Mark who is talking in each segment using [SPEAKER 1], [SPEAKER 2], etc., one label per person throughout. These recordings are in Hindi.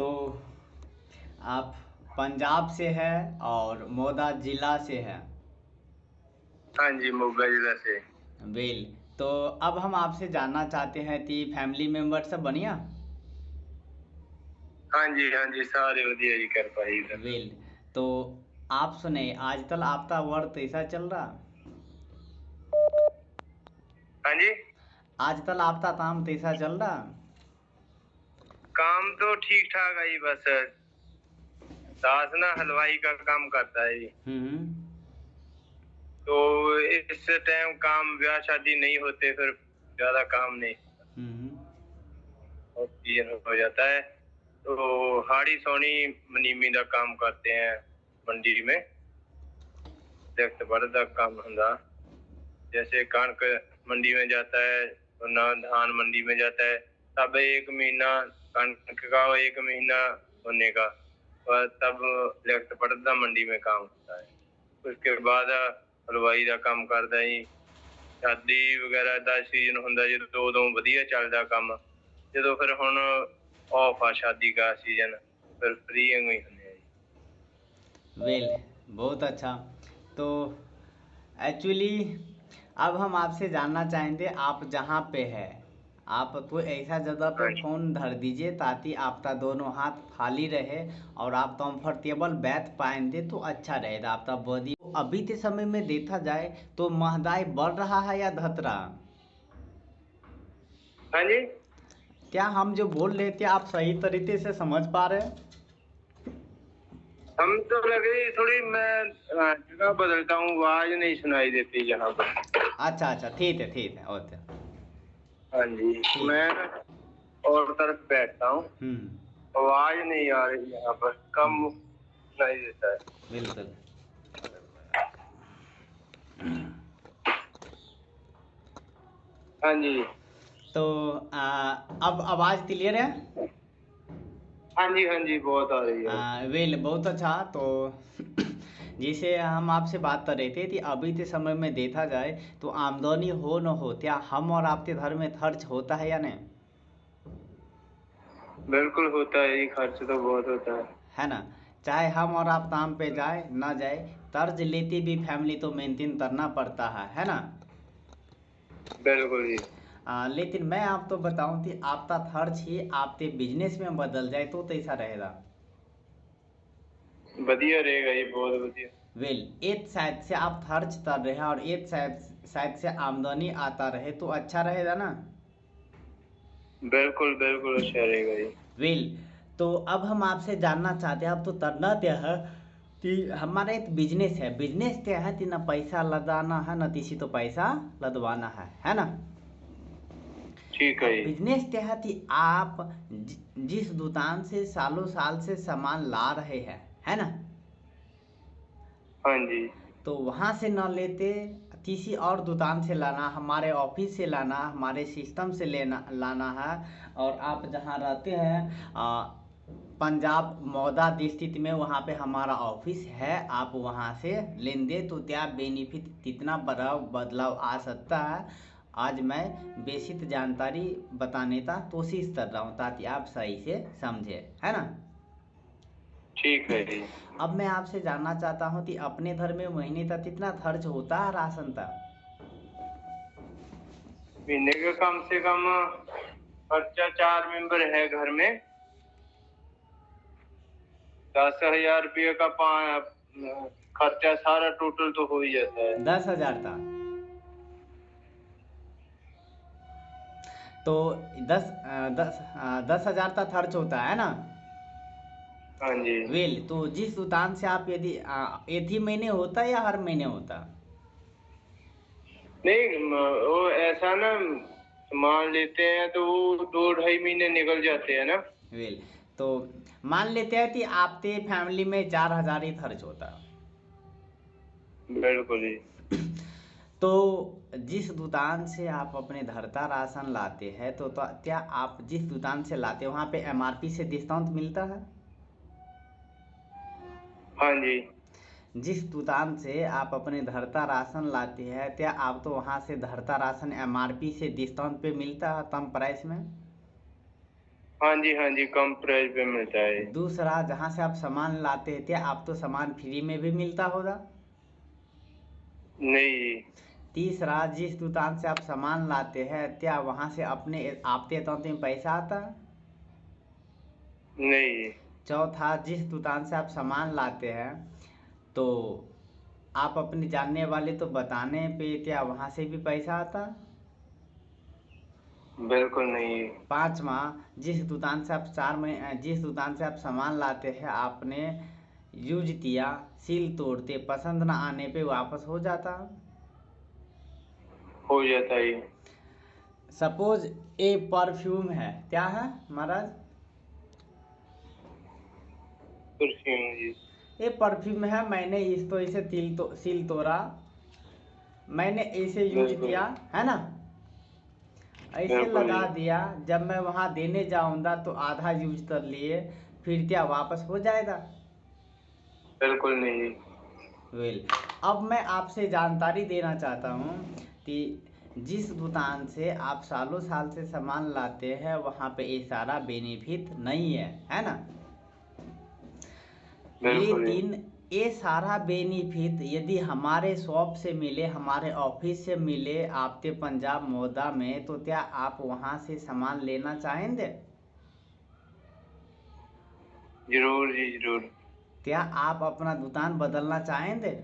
[SPEAKER 1] तो आप पंजाब से है और मोदा जिला से है।
[SPEAKER 2] हाँ जी, मोगा जिला से।
[SPEAKER 1] वेल, तो अब हम आपसे जानना चाहते हैं कि फैमिली मेंबर सब बढ़िया।
[SPEAKER 2] हाँ जी, सारे वधिया जी, कृपा जी दा।
[SPEAKER 1] वेल, तो आप सुने आजकल आपका वर्क कैसा चल रहा।
[SPEAKER 2] हाँ जी,
[SPEAKER 1] आजकल आपका काम कैसा चल रहा।
[SPEAKER 2] काम तो ठीक ठाक है जी, बस दास ना हलवाई का काम करता है जी।
[SPEAKER 1] हम्म।
[SPEAKER 2] तो इस टाइम काम ब्याह शादी नहीं होते, फिर ज्यादा काम नहीं
[SPEAKER 1] हम्म।
[SPEAKER 2] हो जाता है। तो हाड़ी सोनी मनीमी का काम करते हैं मंडी में। देखते बड़ा काम धंधा, जैसे कणक मंडी में जाता है तो ना धान मंडी में जाता है, तब एक महीना कणक का, एक महीना होने का, और तब लेफ्ट पड़ता मंडी में काम होता है। उसके बाद हलवाई का काम करता है। शादी वगैरह का सीजन होंगे जो उदों वधिया चलता काम, जो फिर हुण ऑफ आ शादी का सीजन, फिर फ्री ही होंगे।
[SPEAKER 1] वेल, बहुत अच्छा। तो एक्चुअली अब हम आपसे जानना चाहेंगे आप जहाँ पे है, आप कोई ऐसा जगह पे
[SPEAKER 2] हाँ जी,
[SPEAKER 1] फ़ोन धर दीजिए ताकि आपका दोनों हाथ खाली रहे और आप कंफर्टेबल बैठ पाएंगे तो अच्छा रहेगा आपका बॉडी। अभी के समय में देखा जाए तो महंगाई बढ़ रहा है या घट रहा।
[SPEAKER 2] हाँ जी।
[SPEAKER 1] क्या हम जो बोल रहे थे आप सही तरीके से समझ पा रहे हैं।
[SPEAKER 2] हम तो लगे थोड़ी, मैं जगह बदलता हूँ, आवाज नहीं सुनाई देती यहाँ पर।
[SPEAKER 1] अच्छा अच्छा, ठीक है ओके।
[SPEAKER 2] हाँ जी,
[SPEAKER 1] ठीक है।
[SPEAKER 2] मैं और तरफ बैठता हूँ,
[SPEAKER 1] हम्म।
[SPEAKER 2] आवाज नहीं आ रही यहाँ पर, कम
[SPEAKER 1] हम्म।
[SPEAKER 2] सुनाई देता है।
[SPEAKER 1] बिल्कुल।
[SPEAKER 2] हाँ जी।
[SPEAKER 1] तो अब आवाज़ क्लियर है।
[SPEAKER 2] हाँ जी, बहुत आ रही है।
[SPEAKER 1] वेल, बहुत अच्छा। तो जिसे हम आपसे बात कर रहे थे कि अभी के समय में देखा जाए तो आमदनी हो न हो, क्या हम और आपके घर में खर्च होता है या नहीं।
[SPEAKER 2] बिल्कुल होता है, ये खर्च तो बहुत होता है।
[SPEAKER 1] है ना। चाहे हम और आप काम पे जाए ना जाए, कर्ज लेते भी फैमिली तो मेंटेन करना पड़ता है ना।
[SPEAKER 2] बिल्कुल जी।
[SPEAKER 1] लेकिन मैं आपको बताऊं कि आपका खर्च ही आपके बिजनेस में बदल जाए तो कैसा रहेगा।
[SPEAKER 2] वधिया रहेगा ये, बहुत वधिया।
[SPEAKER 1] वेल, एक साइड से आप खर्च कर रहे हैं और एक साइड से आमदनी आता रहे तो अच्छा रहेगा ना।
[SPEAKER 2] बिल्कुल बिल्कुल अच्छा रहेगा ये।
[SPEAKER 1] वेल, तो अब हम आपसे जानना चाहते हैं, अब तो करना क्या है कि हमारा एक बिजनेस है, बिजनेस क्या है कि ना पैसा लगाना है ना किसी तो पैसा लदवाना है ना।
[SPEAKER 2] ठीक है
[SPEAKER 1] अब
[SPEAKER 2] जी।
[SPEAKER 1] बिजनेस क्या है कि आप जिस दुकान से सालों साल से सामान ला रहे हैं, है ना,
[SPEAKER 2] हाँ जी।
[SPEAKER 1] तो वहाँ से न लेते किसी और दुकान से लाना, हमारे ऑफिस से लाना, हमारे सिस्टम से लेना लाना है। और आप जहाँ रहते हैं पंजाब मौदा डिस्ट्रिक्ट में, वहाँ पे हमारा ऑफिस है, आप वहाँ से लेंगे तो क्या बेनिफिट कितना बड़ा बदलाव आ सकता है। आज मैं बेसिक जानकारी बताने का कोशिश कर रहा हूँ ताकि आप सही से समझे, है ना।
[SPEAKER 2] ठीक है जी।
[SPEAKER 1] अब मैं आपसे जानना चाहता हूँ कि अपने घर में महीने का कितना खर्च होता है राशन का।
[SPEAKER 2] महीने का कम से कम खर्चा, 4 मेंबर है घर में, 10,000 रुपये का खर्चा सारा टोटल तो हो ही जाता है।
[SPEAKER 1] 10,000 का। तो 10,000 का खर्च होता है ना।
[SPEAKER 2] हाँ जी।
[SPEAKER 1] वेल, तो जिस दुकान से आप यदि एक ही महीने होता है या हर महीने होता।
[SPEAKER 2] नहीं, वो ऐसा ना, मान लेते हैं तो वो 2 ढाई महीने निकल जाते हैं ना।
[SPEAKER 1] वेल, तो मान लेते हैं कि आपके फैमिली में 4,000 ही खर्च होता है।
[SPEAKER 2] बिल्कुल जी।
[SPEAKER 1] तो जिस दुकान से आप अपने घर का राशन लाते हैं तो क्या आप जिस दुकान से लाते हैं वहाँ पे एमआरपी से डिस्काउंट मिलता है।
[SPEAKER 2] हाँ जी।
[SPEAKER 1] जिस दुकान से आप अपने घर का राशन लाते हैं क्या आप तो वहाँ से घर का राशन एमआरपी से डिस्काउंट पे मिलता है कम प्राइस में।
[SPEAKER 2] हाँ जी, कम प्राइस पे मिलता है।
[SPEAKER 1] दूसरा, जहाँ से आप सामान लाते थे आप तो सामान फ्री में भी मिलता होगा।
[SPEAKER 2] नहीं
[SPEAKER 1] तीसरा, जिस दुकान से आप सामान लाते हैं क्या वहाँ से अपने आपके अकाउंट में पैसा आता है।
[SPEAKER 2] नहीं
[SPEAKER 1] चौथा, जिस दुकान से आप सामान लाते हैं तो आप अपने जानने वाले तो बताने पे क्या वहाँ से भी पैसा आता है।
[SPEAKER 2] बिल्कुल नहीं।
[SPEAKER 1] पांचवा, जिस दुकान से आप जिस दुकान से आप सामान लाते हैं आपने यूज किया, सील तोड़ते पसंद ना आने पे वापस हो जाता।
[SPEAKER 2] हो जाता है।
[SPEAKER 1] सपोज ए परफ्यूम है, क्या है महाराज।
[SPEAKER 2] परफ्यूम जी।
[SPEAKER 1] ये परफ्यूम है, मैंने इसको इसे सील तोड़ा, मैंने ऐसे यूज
[SPEAKER 2] बिल्कुल
[SPEAKER 1] किया, है ना, ऐसे
[SPEAKER 2] बिल्कुल
[SPEAKER 1] लगा
[SPEAKER 2] जी।
[SPEAKER 1] दिया, जब मैं वहां देने जाऊंगा तो आधा यूज कर लिए, फिर क्या वापस हो जाएगा।
[SPEAKER 2] बिल्कुल नहीं।
[SPEAKER 1] वेल, अब मैं आपसे जानकारी देना चाहता हूँ कि जिस दुकान से आप सालों साल से सामान लाते हैं वहाँ पे ये सारा बेनिफिट नहीं है ना।
[SPEAKER 2] बिल्कुल जी।
[SPEAKER 1] लेकिन ये सारा बेनिफिट यदि हमारे शॉप से मिले, हमारे ऑफिस से मिले आपके पंजाब मोहदा में, तो क्या आप वहाँ से सामान लेना चाहेंगे।
[SPEAKER 2] जरूर जी जरूर।
[SPEAKER 1] क्या आप अपना दुकान बदलना चाहेंगे।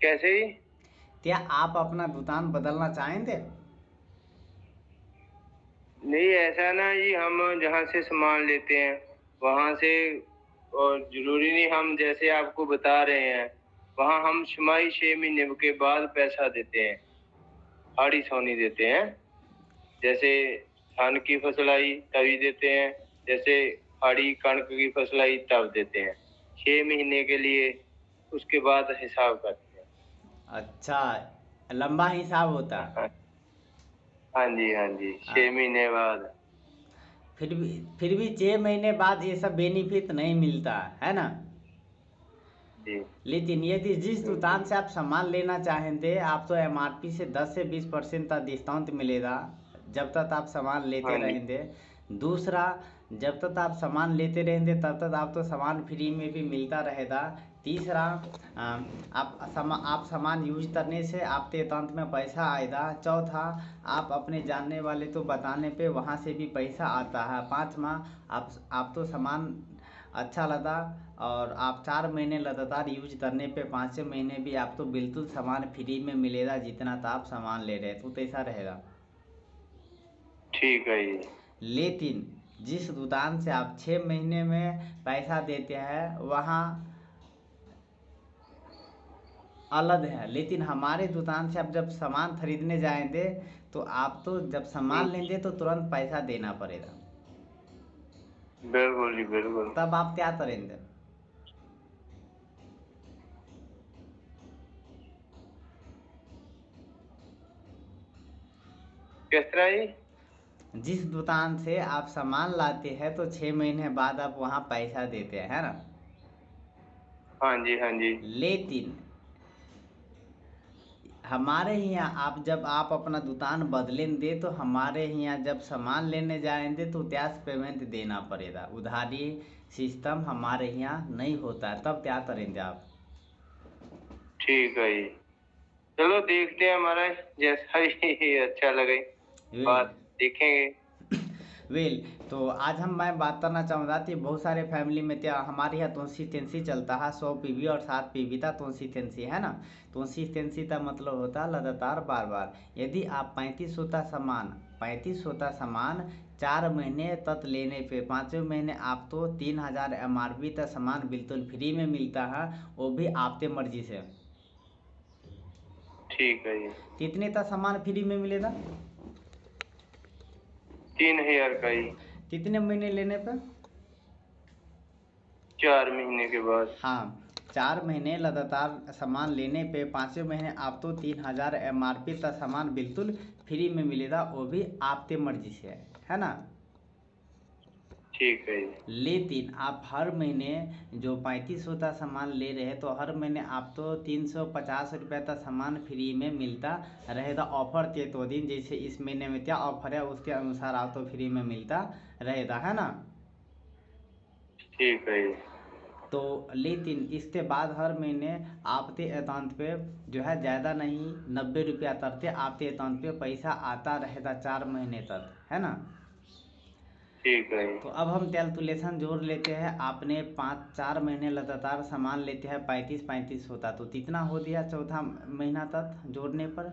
[SPEAKER 2] कैसे ही?
[SPEAKER 1] क्या आप अपना दुकान बदलना चाहेंगे।
[SPEAKER 2] नहीं ऐसा ना जी, हम जहाँ से सामान लेते हैं वहाँ से, और जरूरी नहीं हम जैसे आपको बता रहे हैं, वहाँ हम छमाही 6 महीने के बाद पैसा देते हैं, हाड़ी सोनी देते हैं। जैसे धान की फसल आई तभी देते हैं, जैसे हाड़ी कणक की फसल आई तब देते हैं, 6 महीने के लिए, उसके बाद हिसाब करते
[SPEAKER 1] अच्छा, लंबा हिसाब होता।
[SPEAKER 2] हैं। हाँ जी,
[SPEAKER 1] आ,
[SPEAKER 2] 6 महीने बाद।
[SPEAKER 1] फिर भी 6 महीने बाद ये सब बेनिफिट नहीं मिलता है ना।
[SPEAKER 2] जी
[SPEAKER 1] लेकिन यदि जिस दुकान
[SPEAKER 2] बिल्कुल।
[SPEAKER 1] से आप सामान लेना चाहेंगे आप तो एमआरपी से 10 से 20% का डिस्काउंट मिलेगा जब तक आप सामान लेते
[SPEAKER 2] हाँ जी।
[SPEAKER 1] रहेंगे। दूसरा, जब तक आप सामान लेते रहेंगे तब तक आप तो सामान फ्री में भी मिलता रहेगा। तीसरा, आप सामान यूज करने से आपके अकाउंट में पैसा आएगा। चौथा, आप अपने जानने वाले तो बताने पे वहाँ से भी पैसा आता है। पाँचवा, आप तो सामान अच्छा लगा और आप 4 महीने लगातार यूज करने पे 5वें महीने भी आपको बिल्कुल सामान फ्री में मिलेगा जितना था आप सामान ले रहे तो ऐसा रहेगा।
[SPEAKER 2] ठीक है जी।
[SPEAKER 1] लेकिन जिस दुकान से आप 6 महीने में पैसा देते हैं वहाँ अलग है, लेकिन हमारे दुकान से आप जब सामान खरीदने जाएंगे तो आप तो जब सामान लेंगे तो तुरंत पैसा देना पड़ेगा।
[SPEAKER 2] बिल्कुल जी बिल्कुल।
[SPEAKER 1] तब आप क्या करेंगे।
[SPEAKER 2] किस तरह जी?
[SPEAKER 1] जिस दुकान से आप सामान लाते हैं तो 6 महीने बाद आप वहाँ पैसा देते हैं, है ना।
[SPEAKER 2] हाँ जी।
[SPEAKER 1] लेकिन हमारे यहाँ जब आप अपना दुकान बदलेंगे तो हमारे यहाँ जब सामान लेने जाएंगे तो कैश पेमेंट देना पड़ेगा, उधारी सिस्टम हमारे यहाँ नहीं होता है, तब क्या करेंगे आप।
[SPEAKER 2] ठीक है जी। चलो देखते हैं, हमारा जैसा भी अच्छा लगे
[SPEAKER 1] वेल
[SPEAKER 2] बात देखेंगे।
[SPEAKER 1] वेल तो आज मैं बात करना चाहूँगा कि बहुत सारे फैमिली में क्या हमारे यहाँ कंसिस्टेंसी चलता है, 100 पीवी और 7 पीवी का कंसिस्टेंसी है ना। कंसिस्टेंसी का मतलब होता है लगातार बार बार। यदि आप 3500 सामान 4 महीने तक लेने पे 5वें महीने आप तो 3000 MRP का सामान बिल्कुल फ्री में मिलता है, वो भी आपके मर्जी से।
[SPEAKER 2] ठीक है जी।
[SPEAKER 1] कितने का सामान फ्री में मिलेगा।
[SPEAKER 2] 3000 का ही।
[SPEAKER 1] कितने महीने लेने पर।
[SPEAKER 2] 4 महीने के बाद।
[SPEAKER 1] हाँ, 4 महीने लगातार सामान लेने पे 5वें महीने आप तो 3000 MRP का सामान बिल्कुल फ्री में मिलेगा, वो भी आपके मर्जी से है ना।
[SPEAKER 2] ठीक है जी।
[SPEAKER 1] लेकिन आप हर महीने जो 3500 का सामान ले रहे हैं तो हर महीने आप तो 350 रुपये का सामान फ्री में मिलता रहेगा। ऑफर थे तो दिन जैसे इस महीने में क्या ऑफर है उसके अनुसार आप तो फ्री में मिलता रहेगा, है ना।
[SPEAKER 2] ठीक है जी।
[SPEAKER 1] तो लेकिन इसके बाद हर महीने आपके अकाउंट पे जो है ज़्यादा नहीं 90 रुपया करते आपके अकाउंट पे पैसा आता रहेगा 4 महीने तक, है ना।
[SPEAKER 2] ठीक है जी।
[SPEAKER 1] तो अब हम कैलकुलेशन जोड़ लेते हैं। आपने 5-4 महीने लगातार सामान लेते हैं 35-35 होता तो कितना हो दिया चौथा महीना तक जोड़ने पर?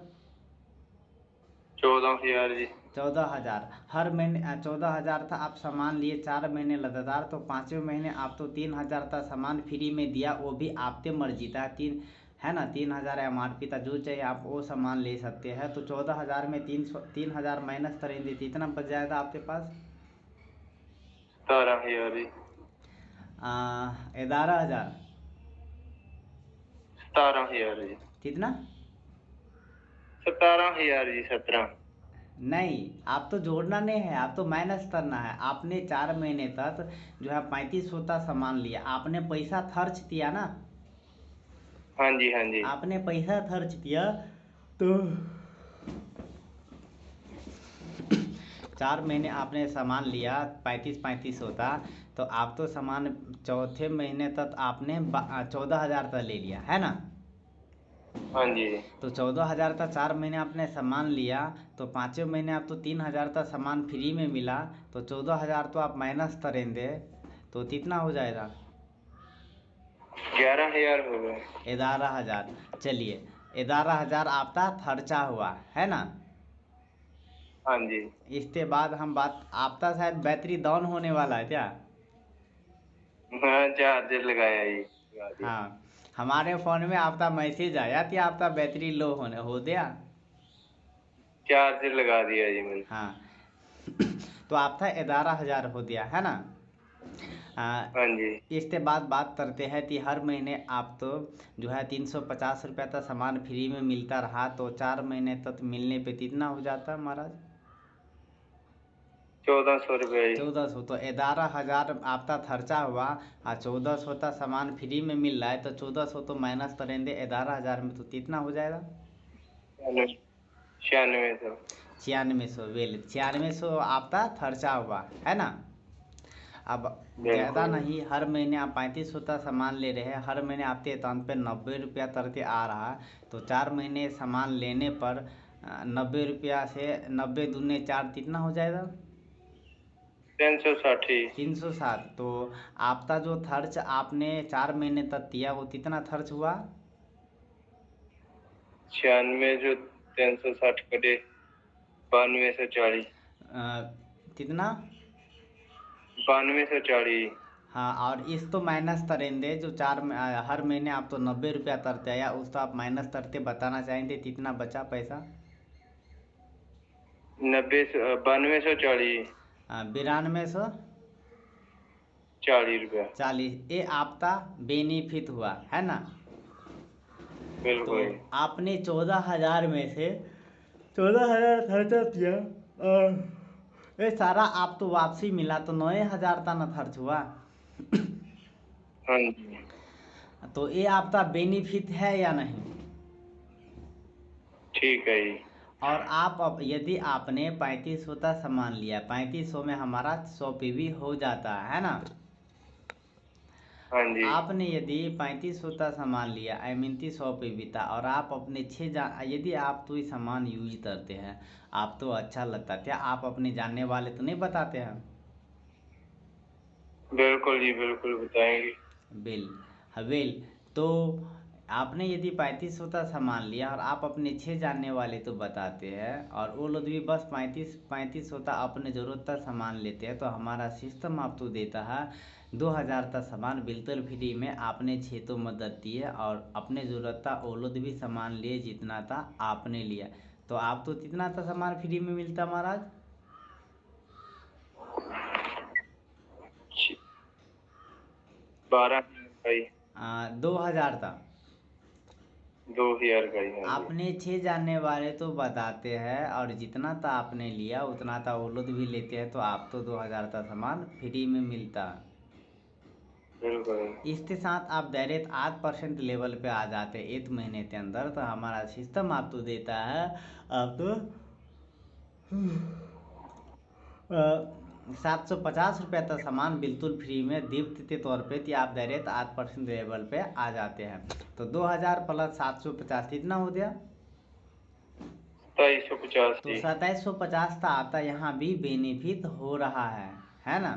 [SPEAKER 2] 14,000 जी।
[SPEAKER 1] 14,000 हर महीने 14,000 था। आप सामान लिए 4 महीने लगातार तो 5वें महीने आप तो 3,000 का सामान फ्री में दिया, वो भी आपके मर्जी था। तीन है ना, 3,000 MRP था, जो चाहिए आप वो सामान ले सकते हैं। तो 14,000 में 3,000 माइनस करेंगे तो इतना बच जाएगा आपके पास
[SPEAKER 2] 17,000 जी।
[SPEAKER 1] 11,000।
[SPEAKER 2] 17,000 जी।
[SPEAKER 1] कितना?
[SPEAKER 2] 17,000 जी। 17।
[SPEAKER 1] नहीं, आप तो जोड़ना नहीं है, आप तो माइनस करना है। आपने 4 महीने तक जो है 3500 का सामान लिया, आपने पैसा खर्च किया ना।
[SPEAKER 2] हाँ जी, हाँ जी।
[SPEAKER 1] आपने पैसा खर्च किया तो 4 महीने आपने सामान लिया 35-35 होता तो आप तो सामान चौथे महीने तक आपने 14,000 का ले लिया, है ना।
[SPEAKER 2] हाँ जी।
[SPEAKER 1] तो 14,000 का 4 महीने आपने सामान लिया तो 5वें महीने आप तो 3,000 का सामान फ्री में मिला तो 14,000 तो आप माइनस करेंगे तो कितना हो जाएगा?
[SPEAKER 2] 11,000 हो गए।
[SPEAKER 1] 11,000। चलिए, 11,000 आपका खर्चा हुआ, है ना।
[SPEAKER 2] हाँ जी।
[SPEAKER 1] इसके बाद हम बात, आपका शायद बैटरी डाउन होने वाला है क्या?
[SPEAKER 2] हाँ, चार्जर लगाया जी, लगा दिया।
[SPEAKER 1] हाँ, हमारे फ़ोन में आपका मैसेज आया कि आपका बैटरी लो होने हो गया।
[SPEAKER 2] चार्जर लगा दिया जी मैंने।
[SPEAKER 1] हाँ तो आपका 11,000 हो गया, है ना।
[SPEAKER 2] हाँ जी।
[SPEAKER 1] इसके बाद बात करते हैं कि हर महीने आप तो जो है 350 रुपये का सामान फ्री में मिलता रहा तो 4 महीने तक मिलने पे कितना हो जाता महाराज?
[SPEAKER 2] 1,400 रुपये जी।
[SPEAKER 1] 1400। तो 11,000 आपका खर्चा हुआ और 1,400 का सामान फ्री में मिल रहा है तो 1,400 तो माइनस करेंगे 11,000 में तो कितना हो जाएगा?
[SPEAKER 2] 9600।
[SPEAKER 1] 9600। वेल 9600 आपका खर्चा हुआ, है ना। अब ज़्यादा
[SPEAKER 2] बिल्कुल।
[SPEAKER 1] नहीं, हर महीने आप 3500 का सामान ले रहे हैं, हर महीने आपके अकाउंट पे 90 रुपया करके आ रहा। तो 4 महीने सामान लेने पर 90 रुपया से 90 दूने 4 कितना हो जाएगा?
[SPEAKER 2] 360।
[SPEAKER 1] 360। तो आपका जो खर्च आपने 4 महीने तक किया वो कितना खर्च हुआ?
[SPEAKER 2] 96 जो 360 कटे 9240।
[SPEAKER 1] अ, कितना?
[SPEAKER 2] 9240।
[SPEAKER 1] हाँ, और इस तो माइनस करेंगे जो हर महीने आप तो 90 रुपया करते हैं या उस तो आप माइनस करते बताना चाहेंगे कितना बचा पैसा?
[SPEAKER 2] 9240।
[SPEAKER 1] 9240
[SPEAKER 2] रुपया।
[SPEAKER 1] ये आपका बेनिफिट हुआ, है ना। तो
[SPEAKER 2] बिल्कुल।
[SPEAKER 1] आपने 14,000 में से 14,000 खर्चा किया और ये सारा आप तो वापसी मिला तो 9,000 का ना खर्च हुआ।
[SPEAKER 2] हाँ जी।
[SPEAKER 1] तो ये आपका बेनिफिट है या नहीं?
[SPEAKER 2] ठीक है जी।
[SPEAKER 1] और आप अब यदि आपने 3500 का सामान लिया, 3500 में हमारा 100 PV हो जाता है ना।
[SPEAKER 2] हाँ जी।
[SPEAKER 1] आपने यदि 3500 का सामान लिया आई मीन 100 PV था और आप अपने यदि आप तो ये सामान यूज करते हैं आप तो अच्छा लगता क्या आप अपने जानने वाले तो नहीं बताते हैं?
[SPEAKER 2] बिल्कुल जी, बिल्कुल बताएंगे।
[SPEAKER 1] बिल हवेल। तो आपने यदि 3500 का सामान लिया और आप अपने 6 जानने वाले तो बताते हैं और वो लोग भी बस 3500 का अपने ज़रूरत का सामान लेते हैं तो हमारा सिस्टम आप तो देता है 2,000 का सामान बिल्कुल फ्री में। आपने 6 तो मदद दी है और अपने ज़रूरत का वो लोग भी सामान लिए जितना था आपने लिया तो आप तो कितना था सामान फ्री में मिलता महाराज?
[SPEAKER 2] 12 भाई।
[SPEAKER 1] 2,000 था।
[SPEAKER 2] 2000 का ही, हाँ जी।
[SPEAKER 1] आपने 6 जानने वाले तो बताते हैं, और जितना था आपने लिया उतना था वो लोग भी लेते हैं, तो आप तो 2000 का सामान फ्री में मिलता।
[SPEAKER 2] बिल्कुल।
[SPEAKER 1] इसके साथ आप डायरेक्ट 8% लेवल पे आ जाते 1 महीने के अंदर, तो हमारा सिस्टम आपको देता है आपको 750 रुपये तक सामान बिल्कुल फ्री में गिफ्ट के तौर पे, कि आप डायरेक्ट 8% लेवल पे आ जाते हैं। तो 2000 प्लस 750 कितना हो गया?
[SPEAKER 2] 2750
[SPEAKER 1] तो
[SPEAKER 2] जी।
[SPEAKER 1] 2750 का आपका यहाँ भी बेनिफिट हो रहा है ना।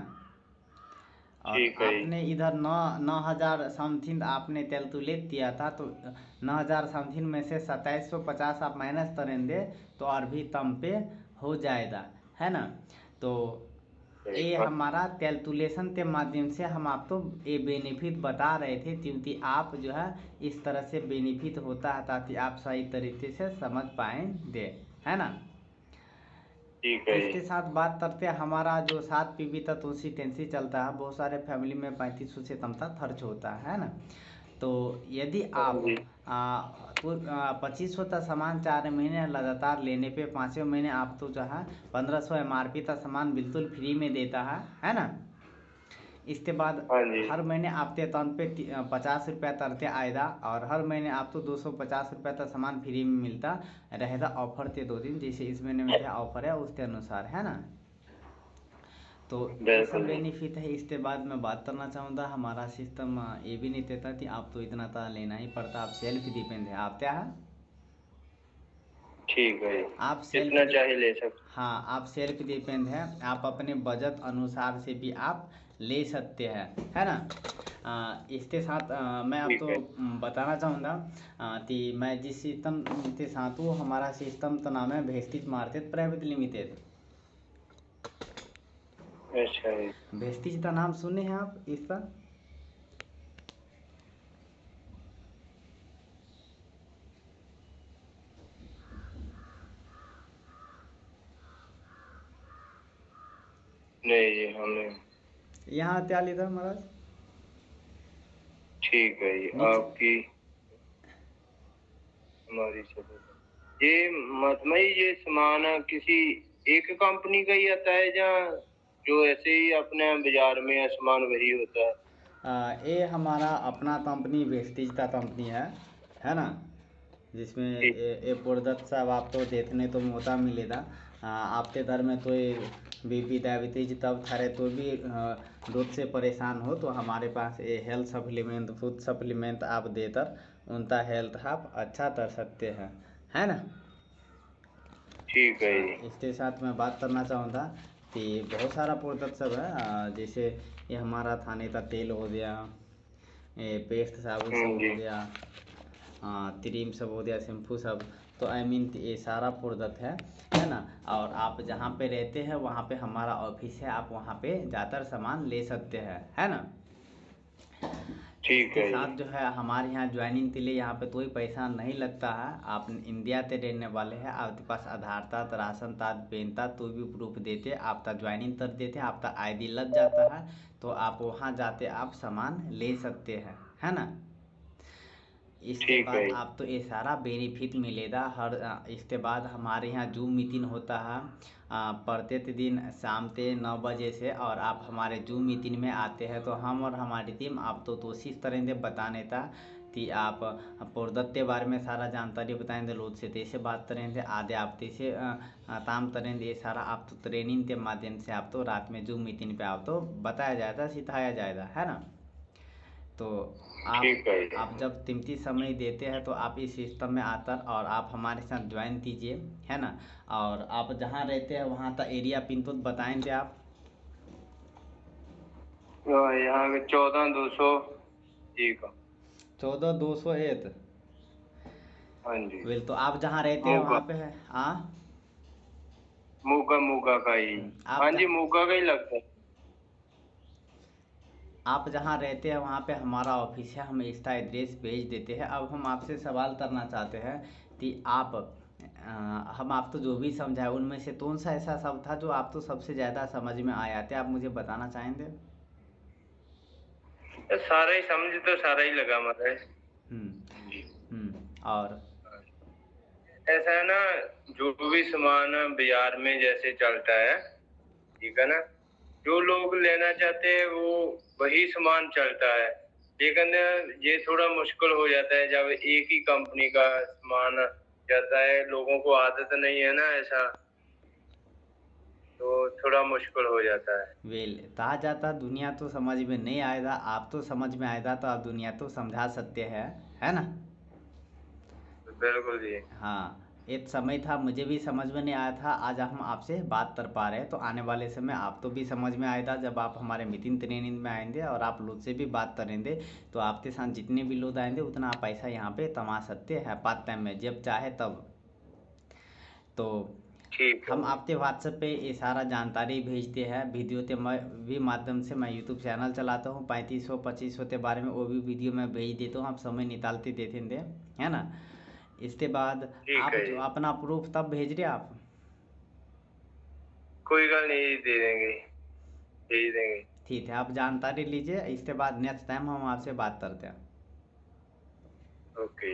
[SPEAKER 1] और
[SPEAKER 2] ठीक है जी।
[SPEAKER 1] आपने इधर 9,000 समथिंग आपने कैलकुलेट किया था, तो 9,000 समथिंग में से 2750 आप माइनस करेंगे तो और भी कम पे हो जाएगा, है ना। तो ये
[SPEAKER 2] हाँ
[SPEAKER 1] हमारा कैलकुलेशन के माध्यम से हम आपको ये बेनिफिट बता रहे थे, क्योंकि आप जो है इस तरह से बेनिफिट होता है, ताकि आप सही तरीके से समझ पाएंगे, है ना।
[SPEAKER 2] ठीक है जी।
[SPEAKER 1] इसके साथ बात करते हैं, हमारा जो 7 पीबी तक कंसिस्टेंसी चलता है, बहुत सारे फैमिली में 3500 से कम तक खर्च होता है ना। तो यदि
[SPEAKER 2] हाँ
[SPEAKER 1] आप
[SPEAKER 2] जी।
[SPEAKER 1] 2500 का सामान 4 महीने लगातार लेने पे 5वें महीने आप तो जो है 1500 MRP का सामान बिल्कुल फ्री में देता है ना। इसके बाद
[SPEAKER 2] हाँ जी।
[SPEAKER 1] हर महीने आपके अकाउंट पे 50 रुपया तरते आएगा, और हर महीने आपको 250 रुपया का सामान फ्री में मिलता रहेगा ऑफर के 2 दिन, जैसे इस महीने में क्या ऑफर है उसके अनुसार, है ना। तो ये सब
[SPEAKER 2] बिल्कुल जी।
[SPEAKER 1] बेनिफिट है। इसके बाद मैं बात करना चाहूँगा, हमारा सिस्टम ये भी नहीं देता कि आप तो इतना तो लेना ही पड़ता, आप सेल्फ डिपेंड है, आप क्या है,
[SPEAKER 2] ठीक है जी।
[SPEAKER 1] आप
[SPEAKER 2] जितना
[SPEAKER 1] सेल्फ।
[SPEAKER 2] चाहे ले सकते।
[SPEAKER 1] हाँ, आप सेल्फ डिपेंड है, आप अपने बजट अनुसार से भी आप ले सकते हैं, है ना। इसके साथ मैं
[SPEAKER 2] ठीक
[SPEAKER 1] आपको
[SPEAKER 2] है।
[SPEAKER 1] बताना चाहूँगा कि मैं जिस सिस्टम के साथ हूँ, हमारा सिस्टम का नाम है वेस्टिज मार्केट प्राइवेट लिमिटेड।
[SPEAKER 2] अच्छा जी।
[SPEAKER 1] वेस्टिज का नाम सुने हैं आप इसका?
[SPEAKER 2] नहीं जी, हमने।
[SPEAKER 1] यहाँ क्या लिखा महाराज?
[SPEAKER 2] ठीक है जी।
[SPEAKER 1] नीचे।
[SPEAKER 2] आपकी हमारी सब ये मतलब ये सामान किसी एक कंपनी का ही आता है, या जो ऐसे ही अपने बाजार में सामान वही होता है?
[SPEAKER 1] ये हमारा अपना कंपनी वेस्टिज का कंपनी है ना, जिसमें
[SPEAKER 2] ठीक।
[SPEAKER 1] ये प्रोडक्ट सब आपको देखने तो मौका मिलेगा। आपके घर में कोई बीपी डायबिटीज तब थारे तो भी दूध से परेशान हो, तो हमारे पास ये हेल्थ सप्लीमेंट फूड सप्लीमेंट आप देकर उनका हेल्थ आप अच्छा कर सकते हैं, है ना।
[SPEAKER 2] ठीक है जी।
[SPEAKER 1] इसके साथ मैं बात करना चाहूँगा कि बहुत सारा प्रोडक्ट सब है, जैसे ये हमारा खाने का तेल हो गया, ये पेस्ट साबुन सब
[SPEAKER 2] जी।
[SPEAKER 1] हो गया, क्रीम सब हो गया, शैम्पू सब। तो आई मीन ये सारा प्रोडक्ट है ना। और आप जहाँ पे रहते हैं वहाँ पे हमारा ऑफिस है, आप वहाँ पे ज़्यादातर सामान ले सकते हैं, है ना।
[SPEAKER 2] ठीक
[SPEAKER 1] इसके
[SPEAKER 2] है जी।
[SPEAKER 1] साथ जो है हमारे यहाँ ज्वाइनिंग के लिए यहाँ पे कोई पैसा नहीं लगता है। आप इंडिया से रहने वाले हैं, आपके पास Aadhaar card ration card PAN card तो भी प्रूफ देते, आपका ज्वाइनिंग कर देते, आपका आईडी लग जाता है, तो आप वहाँ जाते आप सामान ले सकते हैं, है ना। इसके
[SPEAKER 2] ठीक है
[SPEAKER 1] बाद
[SPEAKER 2] जी।
[SPEAKER 1] आप तो ये सारा बेनिफिट मिलेगा हर इसके बाद हमारे यहाँ जूम मीटिंग होता है प्रत्येक दिन शाम के 9 बजे से, और आप हमारे जूम मीटिंग में आते हैं तो हम और हमारी टीम आप तो कोशिश करेंगे बताने का कि आप प्रोडक्ट के बारे में सारा जानकारी बताएंगे, लोग से तैसे बात करेंगे, आधे आप तैसे काम करेंगे, ये सारा आप तो ट्रेनिंग के माध्यम से आप तो रात में जूम मीटिंग पे आप तो बताया जाएगा सिखाया जाएगा, है ना। तो आप
[SPEAKER 2] ठीक है जी।
[SPEAKER 1] आप जब कीमती समय देते हैं तो आप इस सिस्टम में आकर और आप हमारे साथ ज्वाइन कीजिए, है ना। और आप जहाँ रहते हैं वहाँ का एरिया पिन कोड बताएंगे आप?
[SPEAKER 2] यहाँ के 14200। ठीक है।
[SPEAKER 1] 14201।
[SPEAKER 2] हाँ जी।
[SPEAKER 1] वेल, तो आप जहाँ रहते हैं
[SPEAKER 2] मूका।
[SPEAKER 1] वहाँ पे है। हाँ।
[SPEAKER 2] मूका मूका का ही।
[SPEAKER 1] आप
[SPEAKER 2] हाँ जी,
[SPEAKER 1] जहाँ
[SPEAKER 2] मूका का ही लगता है।
[SPEAKER 1] आप जहाँ रहते हैं वहाँ पे हमारा ऑफिस है, हम इसका एड्रेस भेज देते हैं। अब हम आपसे सवाल करना चाहते हैं कि आप हम आपको जो भी समझाए उनमें से कौन सा ऐसा शब्द था जो आपको सबसे ज़्यादा समझ में आया था, आप मुझे बताना चाहेंगे?
[SPEAKER 2] सारा ही समझ तो सारा ही लगा मतलब।
[SPEAKER 1] हम्म।
[SPEAKER 2] जी।
[SPEAKER 1] हम्म। और
[SPEAKER 2] ऐसा है ना, जो भी सामान बाजार में जैसे चलता है, ठीक है ना, जो लोग लेना चाहते हैं वो वही सामान चलता है। लेकिन ये थोड़ा मुश्किल हो जाता है जब एक ही कंपनी का सामान जाता है, लोगों को आदत नहीं है ना ऐसा, तो थोड़ा मुश्किल हो जाता है।
[SPEAKER 1] वेल कहा जाता दुनिया तो समझ में नहीं आएगा, आप तो समझ में आएगा तो आप दुनिया तो समझा सकते हैं, है ना।
[SPEAKER 2] बिल्कुल जी।
[SPEAKER 1] हाँ, एक समय था मुझे भी समझ में नहीं आया था, आज हम आपसे बात कर पा रहे हैं, तो आने वाले समय आप तो भी समझ में आएगा जब आप हमारे मीटिंग ट्रेनिंग में आएंगे और आप लोग से भी बात करेंगे। तो आपके साथ जितने भी लोग आएंगे उतना आप पैसा यहाँ पे कमा सकते हैं पार्ट टाइम में, जब चाहे तब। तो
[SPEAKER 2] ठीक है
[SPEAKER 1] हम
[SPEAKER 2] जी।
[SPEAKER 1] आपके व्हाट्सएप पे ये सारा जानकारी भेजते हैं वीडियो के भी माध्यम से। मैं यूट्यूब चैनल चलाता हूँ, 3500 2500 के बारे में वो भी वीडियो मैं भेज देता हूँ, आप समय निकालते देते हैं, है ना। इसके बाद
[SPEAKER 2] ठीक
[SPEAKER 1] आप
[SPEAKER 2] है
[SPEAKER 1] जो
[SPEAKER 2] जी।
[SPEAKER 1] अपना प्रूफ तब भेज रहे आप।
[SPEAKER 2] कोई गल नहीं, दे देंगे, भेज देंगे।
[SPEAKER 1] ठीक है, आप जानकारी लीजिए, इसके बाद नेक्स्ट टाइम हम आपसे बात करते हैं।
[SPEAKER 2] ओके।